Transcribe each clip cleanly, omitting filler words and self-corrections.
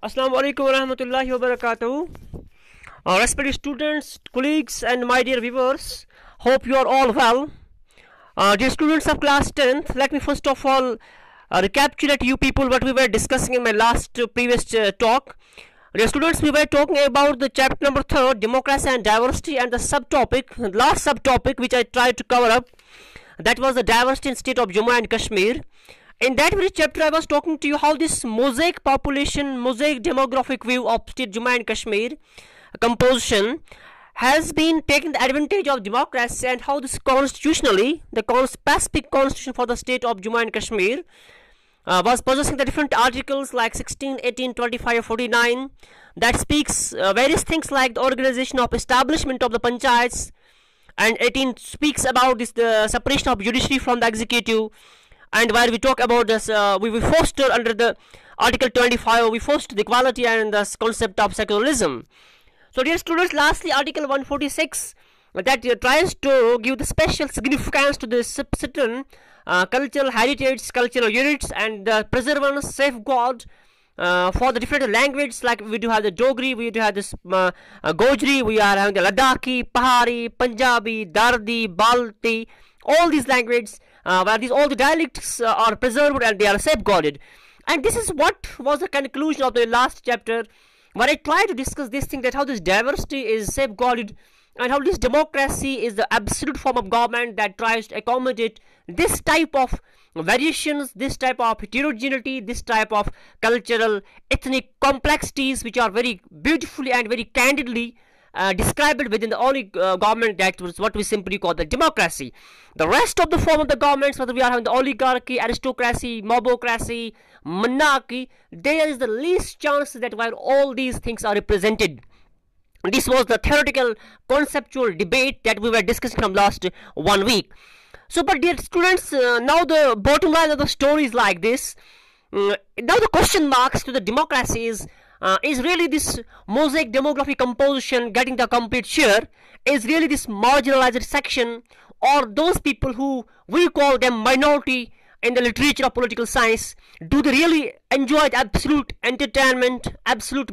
Assalamu alaikum warahmatullahi wabarakatuh. Respected students, colleagues, and my dear viewers, hope you are all well. Dear students of class 10th, let me first of all recapitulate you people what we were discussing in my last previous talk. Dear students, we were talking about the chapter number 3, democracy and diversity, and the last subtopic which I tried to cover up, that was the diversity in state of Jammu and Kashmir. In that very chapter, I was talking to you how this mosaic population, mosaic demographic view of state Jammu and Kashmir composition has been taking the advantage of democracy, and how this constitutionally, the specific constitution for the state of Jammu and Kashmir was possessing the different articles like 16, 18, 25, 49 that speaks various things like the organization of establishment of the panchayats, and 18 speaks about this the separation of judiciary from the executive. And while we talk about this, we foster under the Article 25, we foster the equality and the concept of secularism. So dear students, lastly Article 146 that tries to give the special significance to the certain cultural heritage, cultural units, and the preservance, safeguard for the different languages, like we do have the Dogri, we do have this Gojri, we are having the Ladakhi, Pahari, Punjabi, Dardi, Balti, all these languages, where all the dialects are preserved and they are safeguarded. And this is what was the conclusion of the last chapter, where I try to discuss this thing, that how this diversity is safeguarded and how this democracy is the absolute form of government that tries to accommodate this type of variations, this type of heterogeneity, this type of cultural, ethnic complexities, which are very beautifully and very candidly described within the only government that was what we simply call the democracy. The rest of the form of the governments, whether we are having the oligarchy, aristocracy, mobocracy, monarchy, there is the least chance that while all these things are represented. This was the theoretical conceptual debate that we were discussing from last 1 week. So, but dear students, now the bottom line of the story is like this. Now the question marks to the democracy is really this mosaic demographic composition getting the complete share? Is really this marginalized section, or those people who we call them minority in the literature of political science, do they really enjoy absolute entertainment, absolute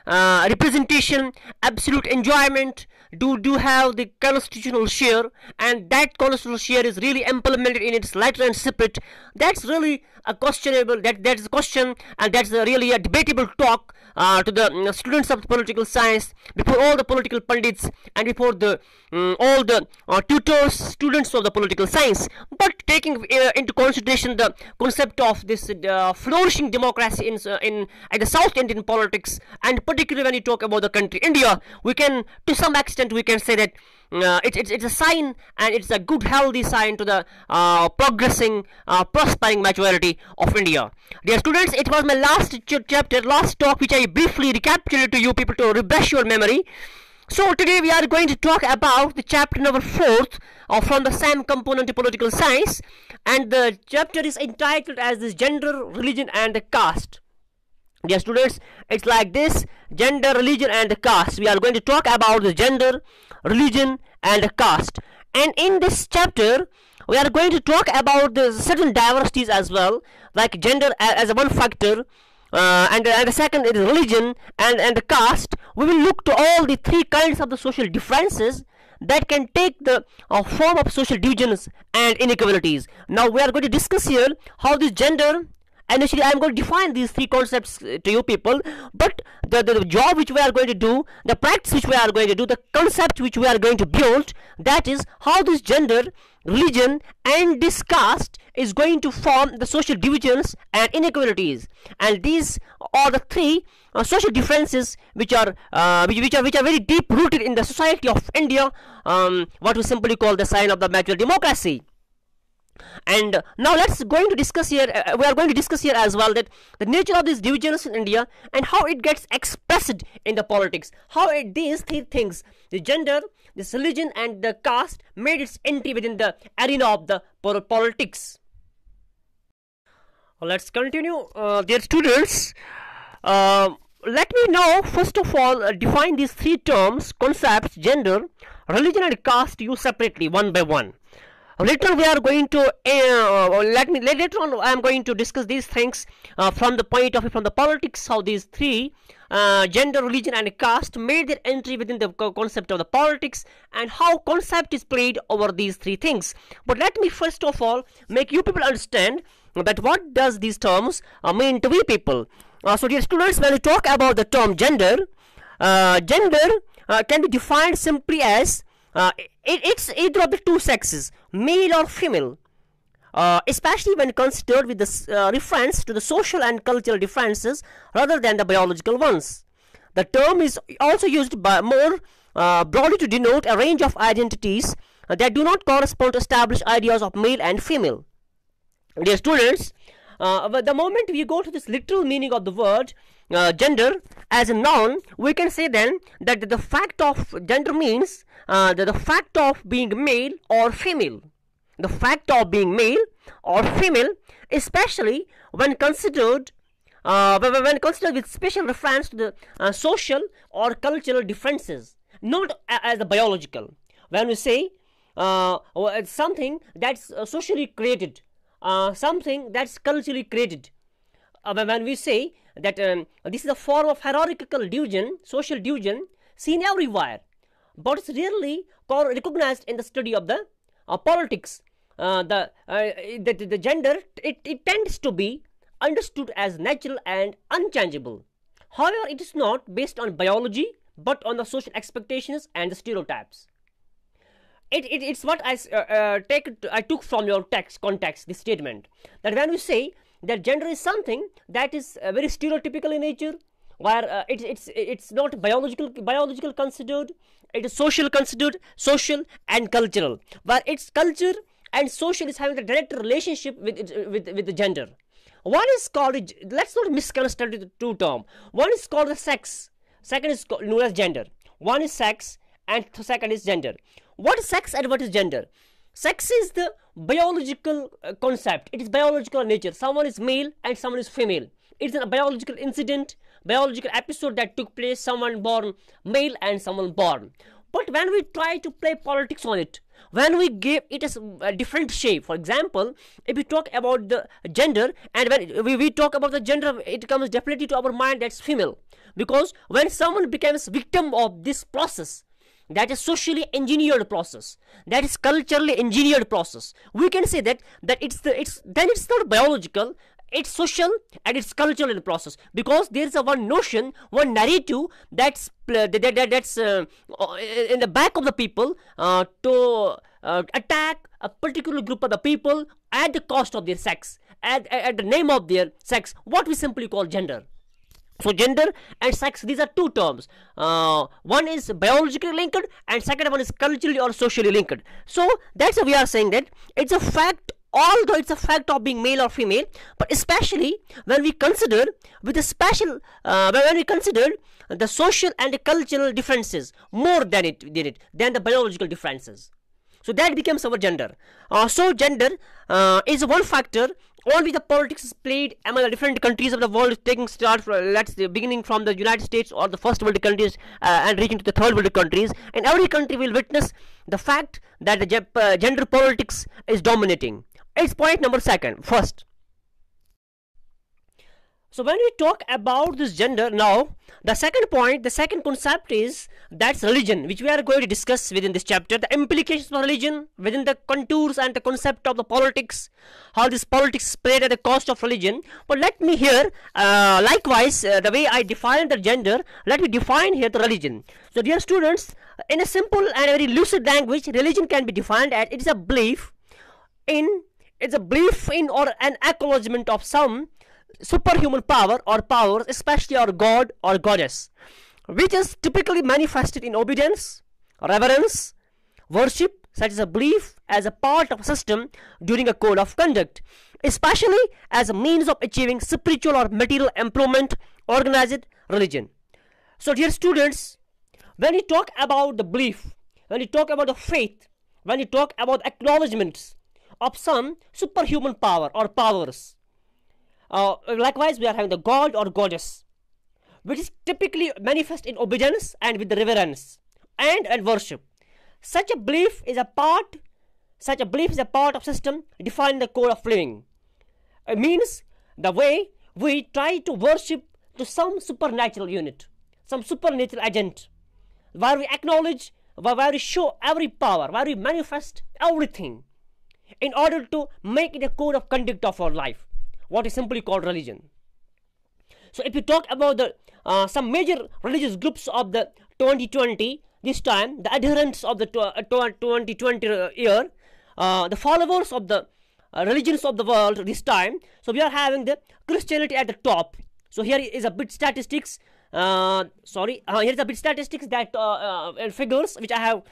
representation, absolute enjoyment? Do have the constitutional share, and that constitutional share is really implemented in its letter and spirit? That's really a questionable, that's a question, and that's really a debatable talk to the students of political science, before all the political pundits, and before the all the tutors, students of the political science. But taking into consideration the concept of this flourishing democracy in the South Indian politics, and particularly when you talk about the country India, we can, to some extent, we can say that it's a sign, and it's a good healthy sign to the progressing, prospering majority of India. Dear students, it was my last chapter, last talk, which I briefly recapitulated to you people to refresh your memory. So today we are going to talk about the chapter number 4th from the same component of political science, and the chapter is entitled as this gender, religion, and caste. Dear students, it's like this: gender, religion, and caste. We are going to talk about the gender, religion, and caste. And in this chapter, we are going to talk about the certain diversities as well, like gender as one factor, and the second is religion and the caste. We will look to all the three kinds of the social differences that can take the form of social divisions and inequalities. Now we are going to discuss here how this gender, and actually I am going to define these three concepts to you people, but the job which we are going to do, the practice which we are going to do, the concept which we are going to build, that is how this gender, religion, and this caste is going to form the social divisions and inequalities. And these are the three social differences which are very deep rooted in the society of India, what we simply call the sign of the mature democracy. And now let's going to discuss here, we are going to discuss here as well, that the nature of these divisions in India and how it gets expressed in the politics, how these three things, the gender, this religion, and the caste, made its entry within the arena of the politics. Let's continue, dear students. Let me now first of all define these three terms, concepts, gender, religion, and caste to you separately, one by one. Later on we are going to later on I am going to discuss these things from the point of view from the politics, how these three gender, religion and caste made their entry within the concept of the politics, and how concept is played over these three things. But let me first of all make you people understand that what does these terms mean to we people. So dear students, when we talk about the term gender, gender can be defined simply as it's either of the two sexes, male or female, especially when considered with the reference to the social and cultural differences rather than the biological ones. The term is also used by more broadly to denote a range of identities that do not correspond to established ideas of male and female. Dear students, the moment we go to this literal meaning of the word gender as a noun, we can say then that the fact of gender means the fact of being male or female. The fact of being male or female, especially when considered with special reference to the social or cultural differences, not as the biological. When we say something that's socially created, something that's culturally created, when we say that this is a form of hierarchical division, social division seen everywhere, but it's rarely recognized in the study of the politics. The gender, it tends to be understood as natural and unchangeable. However, it is not based on biology but on the social expectations and the stereotypes. It's what I took from your text context, this statement, that when we say that gender is something that is very stereotypical in nature, where it's not biological considered, it is social considered, social and cultural, where it's culture and social is having a direct relationship with the gender. One is called, let's not misconstrue the two terms. One is called the sex, second is known as gender. One is sex and second is gender. What is sex and what is gender? Sex is the biological concept. It is biological nature. Someone is male and someone is female. It's a biological incident, biological episode that took place, someone born male and someone born. But when we try to play politics on it, when we give it a different shape, for example, if we talk about the gender, and when we talk about the gender, it comes definitely to our mind that's female. Because when someone becomes victim of this process, that is socially engineered process, that is culturally engineered process, we can say that it's not biological, it's social and it's cultural in the process, because there is a one notion, one narrative that's in the back of the people to attack a particular group of the people at the cost of their sex, at the name of their sex, what we simply call gender. So gender and sex, these are two terms. One is biologically linked and second one is culturally or socially linked. So that's why we are saying that it's a fact, although it's a fact of being male or female, but especially when we consider with a special when we consider the social and the cultural differences more than than the biological differences. So that becomes our gender. So gender is one factor on which the politics is played among the different countries of the world, taking start from, let's say, beginning from the United States or the first world countries and reaching to the third world countries. And every country will witness the fact that the gender politics is dominating. It's point number first. So when we talk about this gender now, the second point, the second concept is that's religion, which we are going to discuss within this chapter. The implications of religion within the contours and the concept of the politics, how this politics is played at the cost of religion. But let me here, likewise, the way I define the gender, let me define here the religion. So dear students, in a simple and very lucid language, religion can be defined as it is a belief in or an acknowledgement of some superhuman power or powers, especially our god or goddess, which is typically manifested in obedience, reverence, worship, such as a belief as a part of a system during a code of conduct, especially as a means of achieving spiritual or material improvement. Organized religion. So dear students, when you talk about the belief, when you talk about the faith, when you talk about acknowledgements of some superhuman power or powers, likewise we are having the god or goddess, which is typically manifest in obedience and with the reverence and worship. Such a belief is a part such a belief is a part of system defining the code of living. It means the way we try to worship to some supernatural unit, some supernatural agent, where we acknowledge, where we show every power, where we manifest everything in order to make it a code of conduct of our life, what is simply called religion. So if you talk about the some major religious groups of the 2020, this time the adherents of the 2020 year, the followers of the religions of the world this time. So we are having the Christianity at the top. So here is a bit statistics. Here is a bit statistics that figures which I have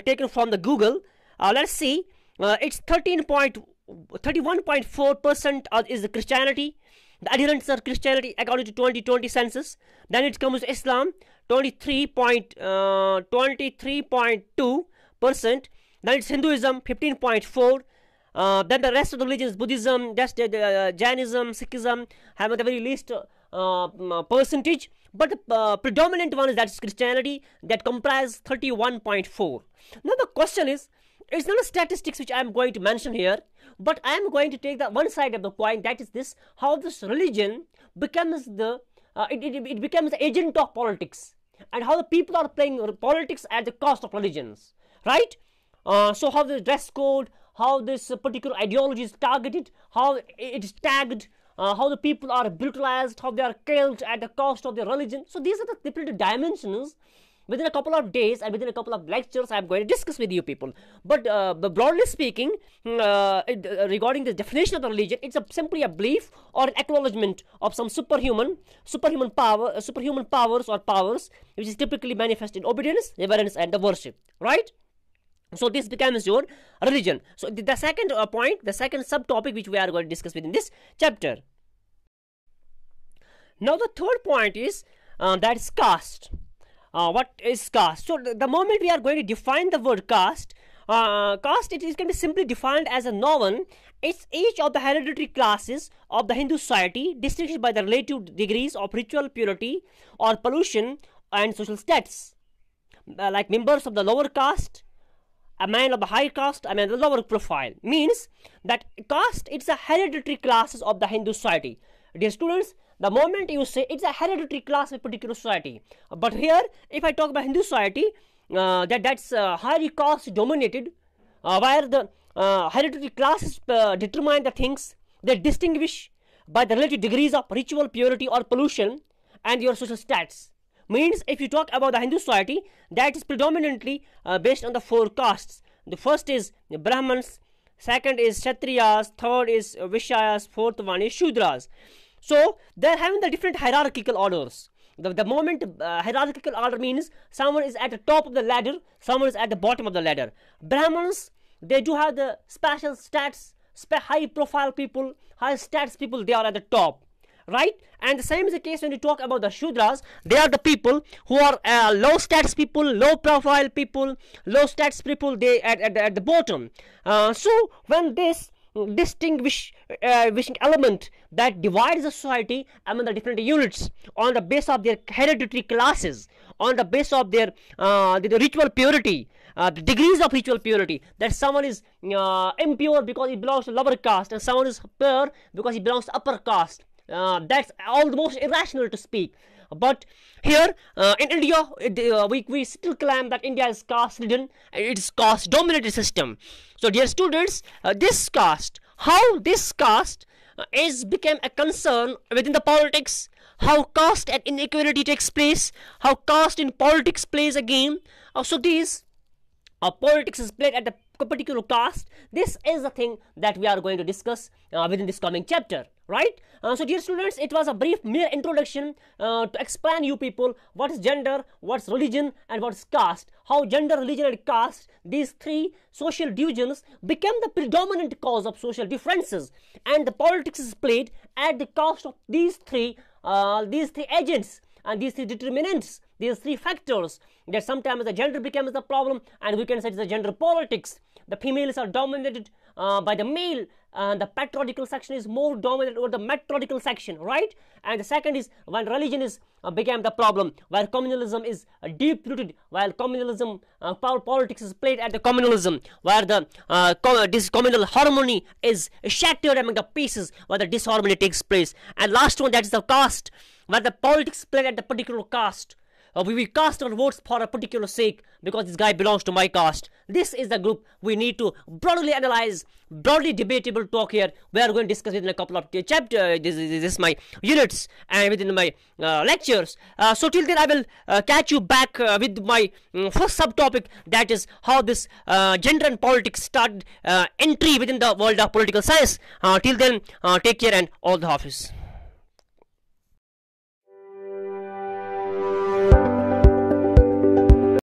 taken from the Google. Let's see. It's 31.4% is the Christianity. The adherents are Christianity according to 2020 census. Then it comes to Islam, 23.2%. Then it's Hinduism, 15.4%. Then the rest of the religions, Buddhism, Jainism, Sikhism, have the very least percentage. But the predominant one is that is Christianity, that comprise 31.4%. Now the question is, it's not a statistics which I am going to mention here, but I am going to take the one side of the coin, that is this, how this religion becomes the it becomes the agent of politics, and how the people are playing politics at the cost of religions, right? So how the dress code, how this particular ideology is targeted, how it is tagged, how the people are brutalized, how they are killed at the cost of their religion. So these are the different dimensions. Within a couple of days and within a couple of lectures, I am going to discuss with you people. But broadly speaking, regarding the definition of the religion, it's simply a belief or an acknowledgement of some superhuman powers or powers, which is typically manifest in obedience, reverence, and the worship. Right? So this becomes your religion. So the second point, the second subtopic which we are going to discuss within this chapter. Now the third point is that is caste. What is caste? So the moment we are going to define the word caste, it can be simply defined as a noun. It's each of the hereditary classes of the Hindu society, distinguished by the relative degrees of ritual purity or pollution and social status. Like members of the lower caste, a man of the higher caste, a man of the lower profile. Means that caste, it's a hereditary classes of the Hindu society. Dear students, the moment you say it's a hereditary class of a particular society, but here if I talk about Hindu society, that's highly caste dominated, where the hereditary classes determine the things they distinguish by the relative degrees of ritual purity or pollution and your social status. Means if you talk about the Hindu society, that is predominantly based on the four castes. The first is Brahmins, second is Kshatriyas, third is Vishyas, fourth one is Shudras. So they are having the different hierarchical orders. The moment hierarchical order means someone is at the top of the ladder, someone is at the bottom of the ladder. Brahmins, they do have the special stats, high profile people, high stats people, they are at the top, right? And the same is the case when you talk about the Shudras. They are the people who are low stats people, low profile people, low stats people, they at the bottom. So when this distinguishing element that divides the society among the different units on the basis of their hereditary classes, on the basis of their the ritual purity, the degrees of ritual purity, that someone is impure because he belongs to lower caste and someone is pure because he belongs to upper caste. That's almost irrational to speak. But here in India, we still claim that India is caste-ridden, it is caste-dominated system. So dear students, this caste, how this caste is became a concern within the politics, how caste and inequality takes place, how caste in politics plays a game. So these politics is played at the particular caste. This is the thing that we are going to discuss within this coming chapter, right? So dear students, it was a brief mere introduction to explain you people what is gender, what's religion, and what's caste. How gender, religion, and caste, these three social divisions, became the predominant cause of social differences, and the politics is played at the cost of these three agents and these three determinants these three factors, that sometimes the gender becomes the problem, and we can say it's the gender politics. The females are dominated by the male, and the patriarchal section is more dominant over the matriarchal section, right? And the second is when religion is became the problem, where communalism is deep rooted, while communalism politics is played at the communalism, where the this communal harmony is shattered among the pieces, where the disharmony takes place. And last one, that is the caste, where the politics played at the particular caste. We cast our votes for a particular sake because this guy belongs to my caste. This is the group we need to broadly analyze, broadly debatable talk here. We are going to discuss it in a couple of chapters. This is my units and within my lectures. So till then, I will catch you back with my first subtopic, that is how this gender and politics started entry within the world of political science. Till then, take care and all the hafiz.